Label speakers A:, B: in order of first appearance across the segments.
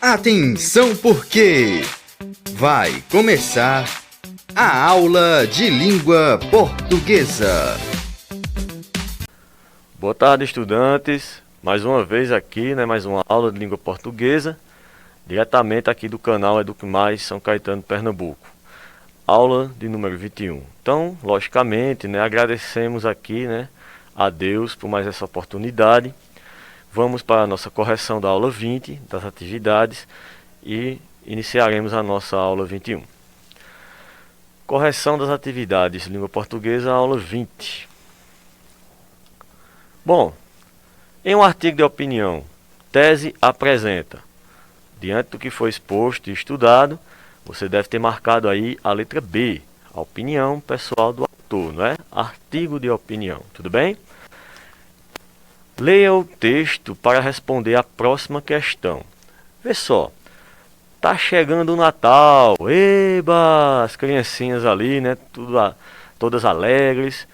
A: Atenção porque vai começar a aula de língua portuguesa.
B: Boa tarde, estudantes. Mais uma vez aqui, mais uma aula de língua portuguesa, diretamente aqui do canal Eduque Mais São Caetano, Pernambuco. Aula de número 21. Então, logicamente, agradecemos aqui, a Deus por mais essa oportunidade. Vamos para a nossa correção da aula 20, das atividades, e iniciaremos a nossa aula 21. Correção das atividades de língua portuguesa, aula 20. Bom, em um artigo de opinião, tese apresenta. Diante do que foi exposto e estudado, você deve ter marcado aí a letra B, a opinião pessoal do autor, Artigo de opinião, tudo bem? Leia o texto para responder a próxima questão. Vê só, tá chegando o Natal, eba, as criancinhas ali, todas alegres.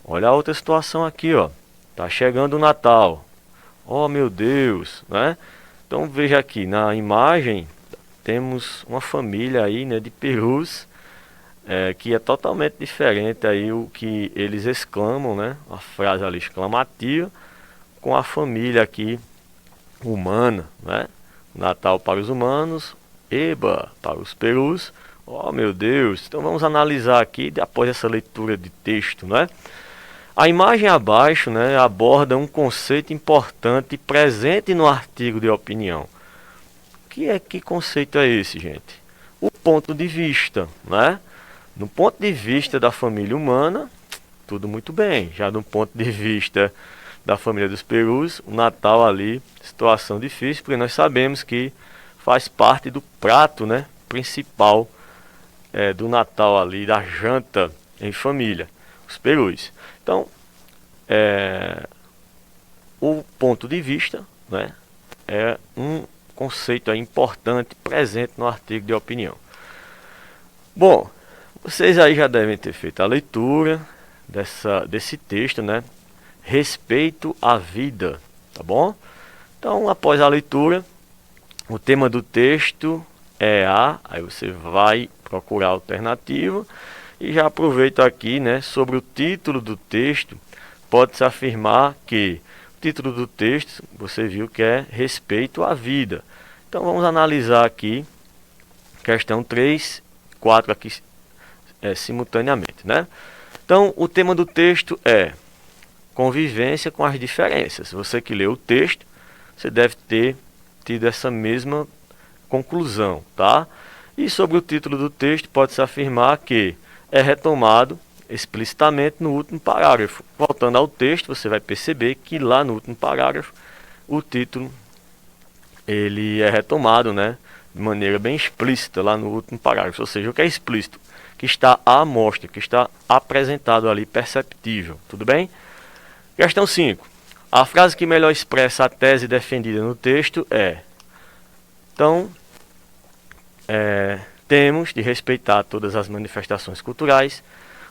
B: Olha a outra situação aqui, ó. Tá chegando o Natal. Oh, meu Deus, Então veja aqui, na imagem temos uma família aí, de perus, que é totalmente diferente aí o que eles exclamam, A frase ali exclamativa, com a família aqui humana, Natal para os humanos, eba para os perus. Oh, meu Deus. Então vamos analisar aqui, após essa leitura de texto, A imagem abaixo, aborda um conceito importante presente no artigo de opinião. Que conceito é esse, gente? O ponto de vista, No ponto de vista da família humana, tudo muito bem. Já no ponto de vista da família dos perus, o Natal ali, situação difícil, porque nós sabemos que faz parte do prato, principal do Natal ali, da janta em família, os perus. Então, o ponto de vista, é um conceito importante presente no artigo de opinião. Bom, vocês aí já devem ter feito a leitura desse texto, Respeito à vida, tá bom? Então, após a leitura, o tema do texto é aí você vai procurar a alternativa e já aproveito aqui, sobre o título do texto, pode-se afirmar que o título do texto, você viu que é Respeito à vida. Então, vamos analisar aqui, questão 3, 4 aqui simultaneamente, Então, o tema do texto é convivência com as diferenças. Você que leu o texto, você deve ter tido essa mesma conclusão, tá? E sobre o título do texto, pode-se afirmar que é retomado explicitamente no último parágrafo. Voltando ao texto, você vai perceber que lá no último parágrafo, o título ele é retomado, de maneira bem explícita lá no último parágrafo. Ou seja, o que é explícito? Que está à mostra, que está apresentado ali, perceptível. Tudo bem? Questão 5. A frase que melhor expressa a tese defendida no texto é: então, temos de respeitar todas as manifestações culturais,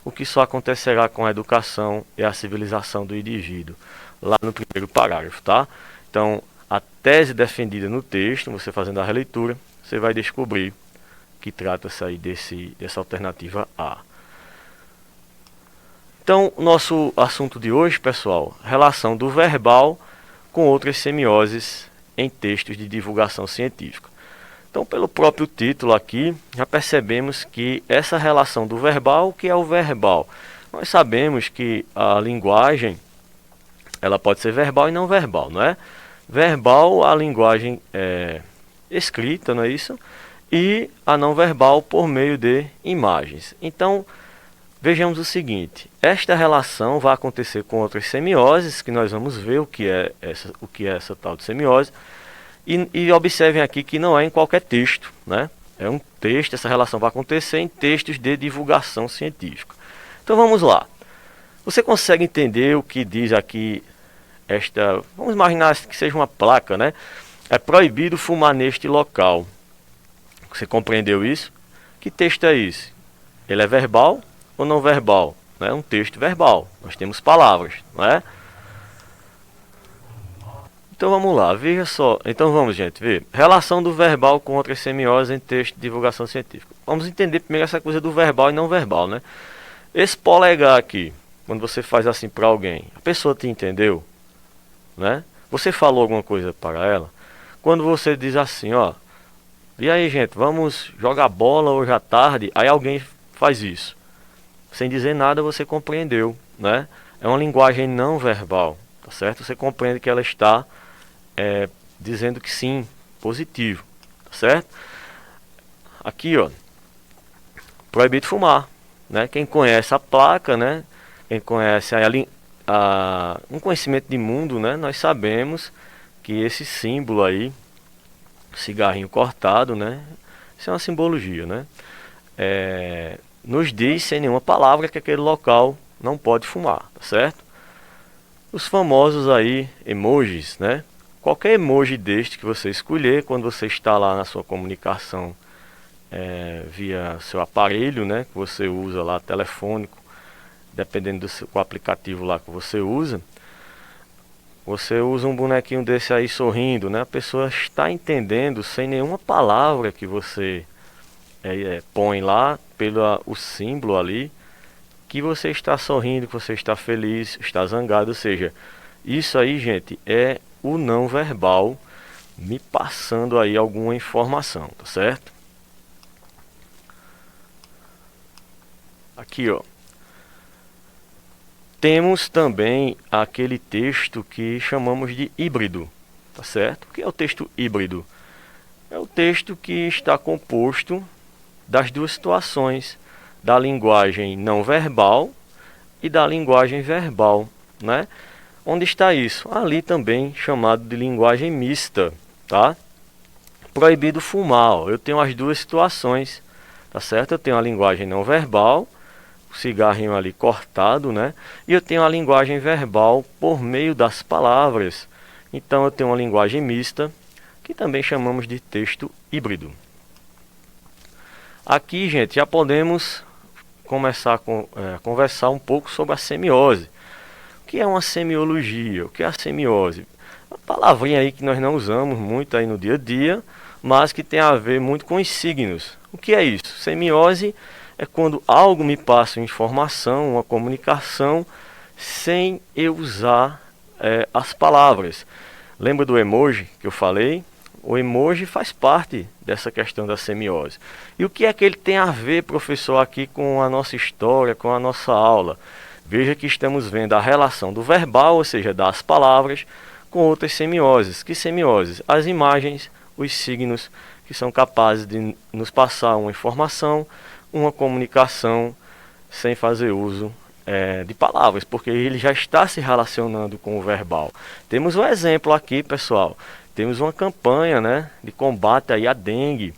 B: o que só acontecerá com a educação e a civilização do indivíduo. Lá no primeiro parágrafo, tá? Então, a tese defendida no texto, você fazendo a releitura, você vai descobrir que trata-se aí dessa alternativa A. Então, o nosso assunto de hoje, pessoal, relação do verbal com outras semioses em textos de divulgação científica. Então, pelo próprio título aqui, já percebemos que essa relação do verbal, o que é o verbal? Nós sabemos que a linguagem, ela pode ser verbal e não verbal, Verbal, a linguagem escrita, não é isso? E a não verbal por meio de imagens. Então, vejamos o seguinte, esta relação vai acontecer com outras semioses, que nós vamos ver o que é essa tal de semiose, e observem aqui que não é em qualquer texto, É um texto, essa relação vai acontecer em textos de divulgação científica. Então vamos lá. Você consegue entender o que diz aqui vamos imaginar que seja uma placa, É proibido fumar neste local. Você compreendeu isso? Que texto é esse? Ele é verbal ou não verbal? É um texto verbal. Nós temos palavras, Então vamos lá, veja só. Então vamos, gente, ver. Relação do verbal com outras semioses em texto de divulgação científica. Vamos entender primeiro essa coisa do verbal e não verbal, né? Esse polegar aqui, quando você faz assim para alguém, a pessoa te entendeu, né? Você falou alguma coisa para ela. Quando você diz assim, ó, e aí, gente, vamos jogar bola hoje à tarde, aí alguém faz isso. Sem dizer nada, você compreendeu, né? É uma linguagem não verbal, tá certo? Você compreende que ela está dizendo que sim, positivo, tá certo? Aqui, ó, proibido fumar, né? Quem conhece a placa, né? Quem conhece um conhecimento de mundo, né? Nós sabemos que esse símbolo aí, cigarrinho cortado, né? Isso é uma simbologia, né? Nos diz sem nenhuma palavra que aquele local não pode fumar, tá certo? Os famosos aí emojis, né? Qualquer emoji deste que você escolher, quando você está lá na sua comunicação via seu aparelho, né? Que você usa lá, telefônico, dependendo do aplicativo lá que você usa, você usa um bonequinho desse aí sorrindo, né? A pessoa está entendendo sem nenhuma palavra que você põe lá, pelo o símbolo ali, que você está sorrindo, que você está feliz, está zangado. Ou seja, isso aí, gente, é o não verbal me passando aí alguma informação, tá certo? Aqui, ó. Temos também aquele texto que chamamos de híbrido, tá certo? O que é o texto híbrido? É o texto que está composto das duas situações, da linguagem não verbal e da linguagem verbal, né? Onde está isso? Ali também chamado de linguagem mista, tá? Proibido fumar, ó. Eu tenho as duas situações, tá certo? Eu tenho a linguagem não verbal, o cigarrinho ali cortado, né? E eu tenho a linguagem verbal por meio das palavras. Então eu tenho uma linguagem mista, que também chamamos de texto híbrido. Aqui, gente, já podemos começar a conversar um pouco sobre a semiose. O que é uma semiologia? O que é a semiose? Uma palavrinha aí que nós não usamos muito aí no dia a dia, mas que tem a ver muito com os signos. O que é isso? Semiose é quando algo me passa informação, uma comunicação, sem eu usar as palavras. Lembra do emoji que eu falei? O emoji faz parte dessa questão da semiose. E o que é que ele tem a ver, professor, aqui com a nossa história, com a nossa aula? Veja que estamos vendo a relação do verbal, ou seja, das palavras, com outras semioses. Que semioses? As imagens, os signos, que são capazes de nos passar uma informação, uma comunicação, sem fazer uso de palavras, porque ele já está se relacionando com o verbal. Temos um exemplo aqui, pessoal. Temos uma campanha, né, de combate aí à dengue.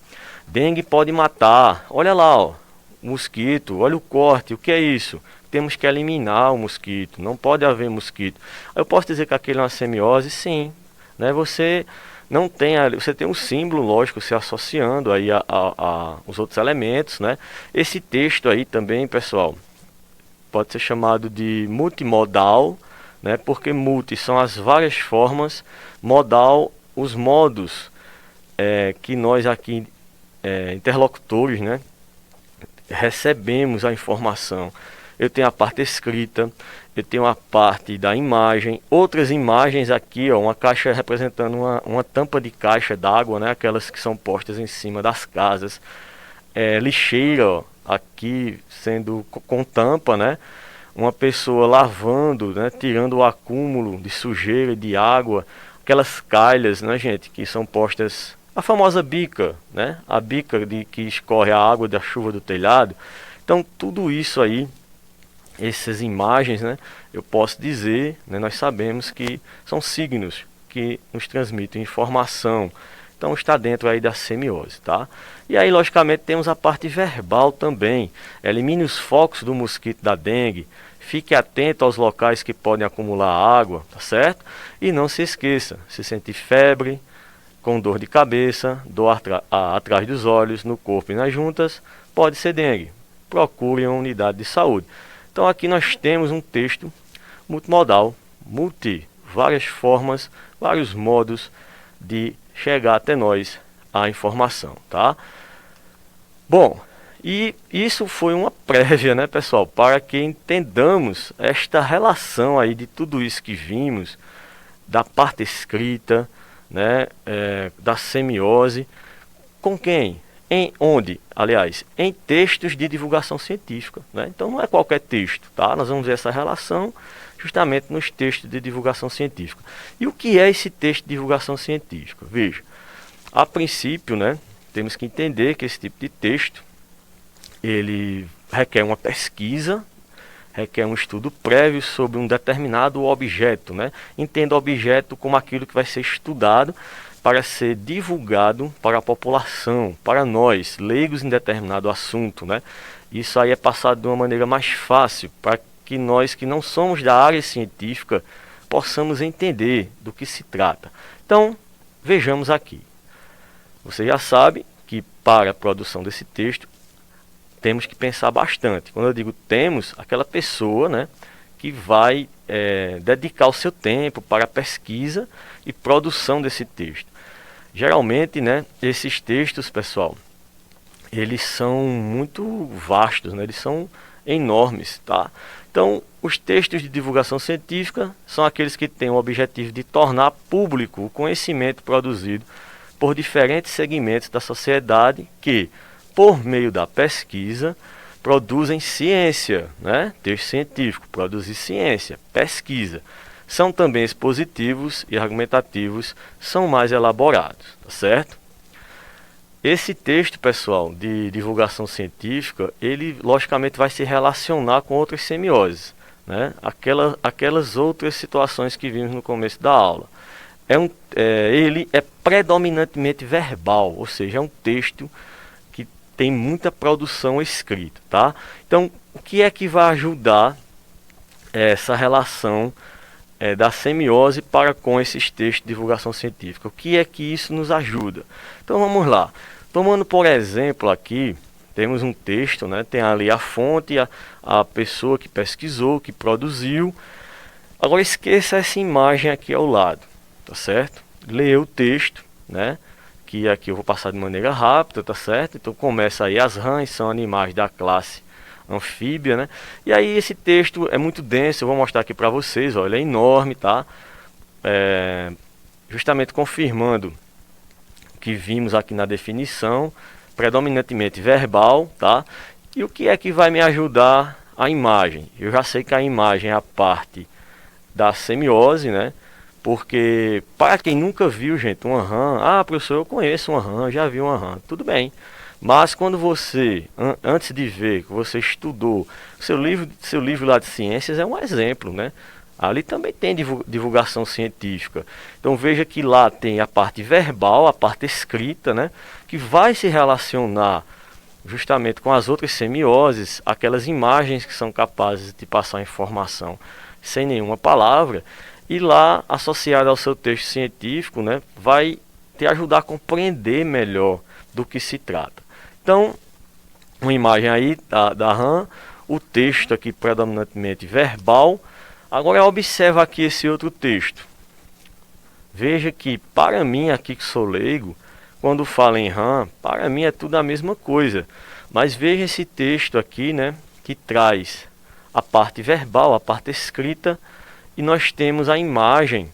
B: Dengue pode matar. Olha lá, ó, o mosquito, olha o corte. O que é isso? Temos que eliminar o mosquito. Não pode haver mosquito. Eu posso dizer que aquele é uma semiose? Sim. Né? Você não tem, você tem um símbolo, lógico, se associando aí a os outros elementos, né? Esse texto aí também, pessoal, pode ser chamado de multimodal, né? Porque multi são as várias formas, modal os modos que nós aqui, interlocutores, né, recebemos a informação. Eu tenho a parte escrita, eu tenho a parte da imagem, outras imagens aqui, ó, uma caixa representando uma tampa de caixa d'água, né, aquelas que são postas em cima das casas, lixeira, ó, aqui sendo com tampa, né, uma pessoa lavando, né, tirando o acúmulo de sujeira, de água, aquelas calhas, né, gente, que são postas, a famosa bica, né, a bica que escorre a água da chuva do telhado. Então tudo isso aí, essas imagens, né, eu posso dizer, né, nós sabemos que são signos que nos transmitem informação. Então está dentro aí da semiose, tá? E aí, logicamente, temos a parte verbal também. Elimine os focos do mosquito da dengue. Fique atento aos locais que podem acumular água, tá certo? E não se esqueça, se sentir febre, com dor de cabeça, dor atrás dos olhos, no corpo e nas juntas, pode ser dengue. Procure uma unidade de saúde. Então aqui nós temos um texto multimodal, várias formas, vários modos de chegar até nós a informação, tá? Bom, e isso foi uma prévia, né, pessoal, para que entendamos esta relação aí de tudo isso que vimos, da parte escrita, né, da semiose, com quem? Em onde? Aliás, em textos de divulgação científica, né? Então não é qualquer texto, tá? Nós vamos ver essa relação justamente nos textos de divulgação científica. E o que é esse texto de divulgação científica? Veja, a princípio, né, temos que entender que esse tipo de texto ele requer uma pesquisa, requer um estudo prévio sobre um determinado objeto, né? Entenda o objeto como aquilo que vai ser estudado para ser divulgado para a população, para nós, leigos em determinado assunto, né? Isso aí é passado de uma maneira mais fácil, para que nós que não somos da área científica possamos entender do que se trata. Então, vejamos aqui. Você já sabe que para a produção desse texto, temos que pensar bastante. Quando eu digo temos, aquela pessoa, né, que vai dedicar o seu tempo para a pesquisa e produção desse texto. Geralmente, né, esses textos, pessoal, eles são muito vastos, né, eles são enormes, tá? Então, os textos de divulgação científica são aqueles que têm o objetivo de tornar público o conhecimento produzido por diferentes segmentos da sociedade que, por meio da pesquisa, produzem ciência, né? Texto científico, produzir ciência, pesquisa. São também expositivos e argumentativos, são mais elaborados, tá certo? Esse texto, pessoal, de divulgação científica, ele logicamente vai se relacionar com outras semioses, né? Aquelas outras situações que vimos no começo da aula. Ele é predominantemente verbal, ou seja, é um texto que tem muita produção escrita, tá? Então, o que é que vai ajudar essa relação da semiose para com esses textos de divulgação científica? O que é que isso nos ajuda? Então vamos lá. Tomando por exemplo aqui, temos um texto, né? Tem ali a fonte, a pessoa que pesquisou, que produziu. Agora esqueça essa imagem aqui ao lado, tá certo? Leia o texto, né? Que aqui eu vou passar de maneira rápida, tá certo? Então começa aí, as rãs são animais da classe anfíbia, né? E aí esse texto é muito denso, eu vou mostrar aqui para vocês, ó, ele é enorme, tá? Justamente confirmando o que vimos aqui na definição, predominantemente verbal, tá? E o que é que vai me ajudar a imagem? Eu já sei que a imagem é a parte da semiose, né? Porque para quem nunca viu, gente, uma rã, professor, eu conheço uma rã, já vi uma rã, tudo bem. Mas quando você, antes de ver, que você estudou, seu livro lá de ciências é um exemplo, né? Ali também tem divulgação científica. Então veja que lá tem a parte verbal, a parte escrita, né? Que vai se relacionar justamente com as outras semioses, aquelas imagens que são capazes de passar informação sem nenhuma palavra. E lá, associado ao seu texto científico, né? Vai te ajudar a compreender melhor do que se trata. Então, uma imagem aí da rã, o texto aqui predominantemente verbal. Agora observa aqui esse outro texto. Veja que para mim aqui que sou leigo, quando falo em rã, para mim é tudo a mesma coisa. Mas veja esse texto aqui, né, que traz a parte verbal, a parte escrita, e nós temos a imagem,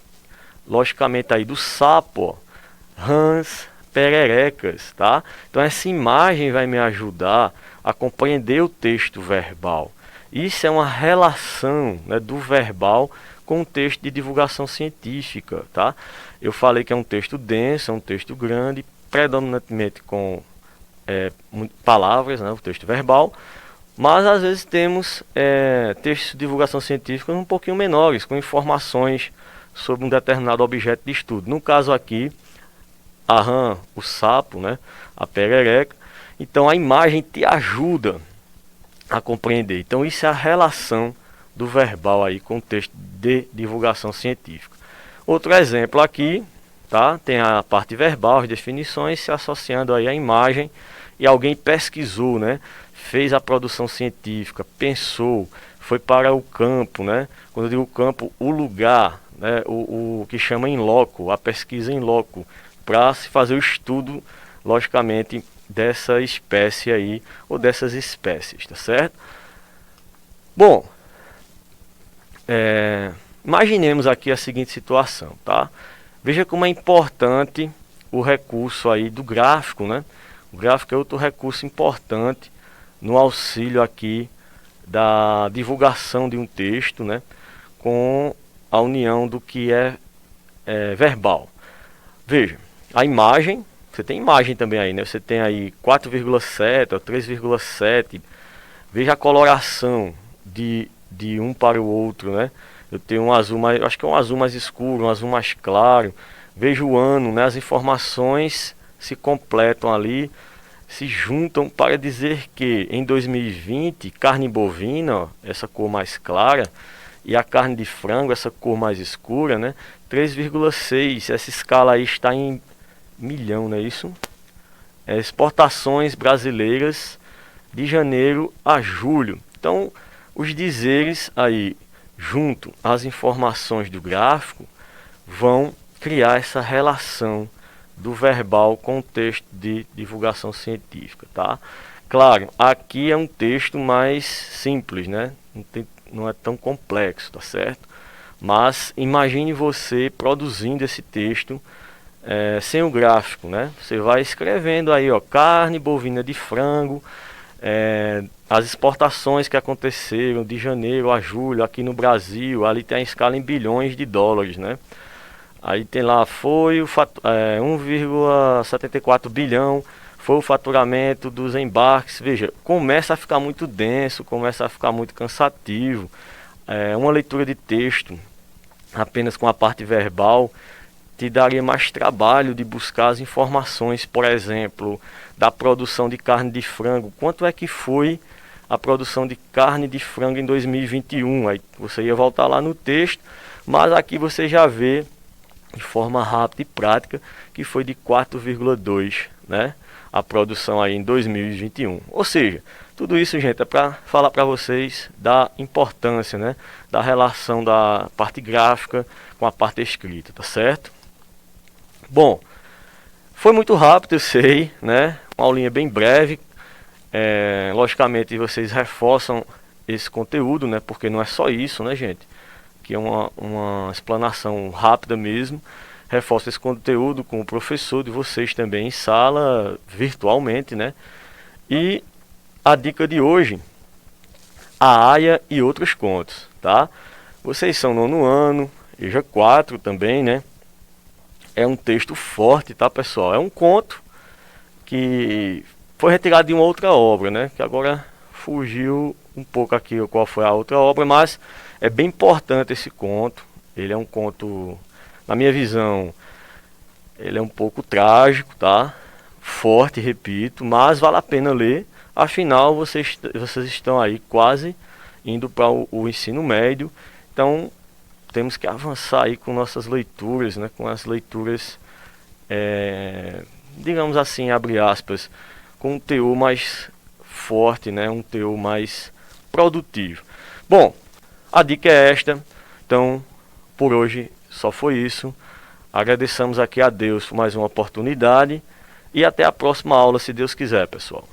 B: logicamente aí do sapo, ó, rãs, pererecas, tá? Então essa imagem vai me ajudar a compreender o texto verbal. Isso é uma relação, né, do verbal com o texto de divulgação científica, tá? Eu falei que é um texto denso, é um texto grande, predominantemente com palavras, né, o texto verbal, mas às vezes temos textos de divulgação científica um pouquinho menores, com informações sobre um determinado objeto de estudo. No caso aqui, a rã, o sapo, né, a perereca. Então a imagem te ajuda a compreender. Então isso é a relação do verbal aí com o texto de divulgação científica. Outro exemplo aqui, tá? Tem a parte verbal, as definições se associando aí à imagem, e alguém pesquisou, né? Fez a produção científica, pensou, foi para o campo, né? Quando eu digo campo, o lugar né, o que chama in loco, a pesquisa in loco, para se fazer o estudo, logicamente, dessa espécie aí, ou dessas espécies, tá certo? Bom, imaginemos aqui a seguinte situação, tá? Veja como é importante o recurso aí do gráfico, né? O gráfico é outro recurso importante no auxílio aqui da divulgação de um texto, né? Com a união do que é verbal. Veja, a imagem, você tem imagem também aí, né? Você tem aí 4,7, 3,7. Veja a coloração de um para o outro, né? Eu tenho um azul mais, acho que é um azul mais escuro, um azul mais claro. Veja o ano, né? As informações se completam ali, se juntam para dizer que em 2020, carne bovina, ó, essa cor mais clara, e a carne de frango, essa cor mais escura, né? 3,6. Essa escala aí está em milhão, não é isso? Exportações brasileiras de janeiro a julho. Então, os dizeres aí, junto às informações do gráfico, vão criar essa relação do verbal com o texto de divulgação científica, tá? Claro, aqui é um texto mais simples, né? Não é tão complexo, tá certo? Mas imagine você produzindo esse texto sem o gráfico, né? Você vai escrevendo aí, ó, carne bovina de frango, as exportações que aconteceram de janeiro a julho aqui no Brasil, ali tem a escala em bilhões de dólares, né? Aí tem lá, foi o 1,74 bilhão, foi o faturamento dos embarques. Veja, começa a ficar muito denso, começa a ficar muito cansativo. Uma leitura de texto apenas com a parte verbal te daria mais trabalho de buscar as informações, por exemplo, da produção de carne de frango. Quanto é que foi a produção de carne de frango em 2021? Aí você ia voltar lá no texto, mas aqui você já vê de forma rápida e prática que foi de 4,2, né? A produção aí em 2021. Ou seja, tudo isso, gente, é para falar para vocês da importância, né, da relação da parte gráfica com a parte escrita, tá certo? Bom, foi muito rápido, eu sei, né? Uma aulinha bem breve. Logicamente, vocês reforçam esse conteúdo, né? Porque não é só isso, né, gente? Que é uma explanação rápida mesmo. Reforça esse conteúdo com o professor de vocês também em sala, virtualmente, né? E a dica de hoje, a Aya e outros contos, tá? Vocês são nono ano, EJA 4 também, né? É um texto forte, tá, pessoal? É um conto que foi retirado de uma outra obra, né? Que agora fugiu um pouco aqui qual foi a outra obra, mas é bem importante esse conto. Ele é um conto, na minha visão, ele é um pouco trágico, tá? Forte, repito, mas vale a pena ler. Afinal, vocês estão aí quase indo para o ensino médio. Então, temos que avançar aí com nossas leituras, né? Com as leituras, digamos assim, abre aspas, com um teor mais forte, né? Um teor mais produtivo. Bom, a dica é esta. Então, por hoje só foi isso. Agradecemos aqui a Deus por mais uma oportunidade. E até a próxima aula, se Deus quiser, pessoal.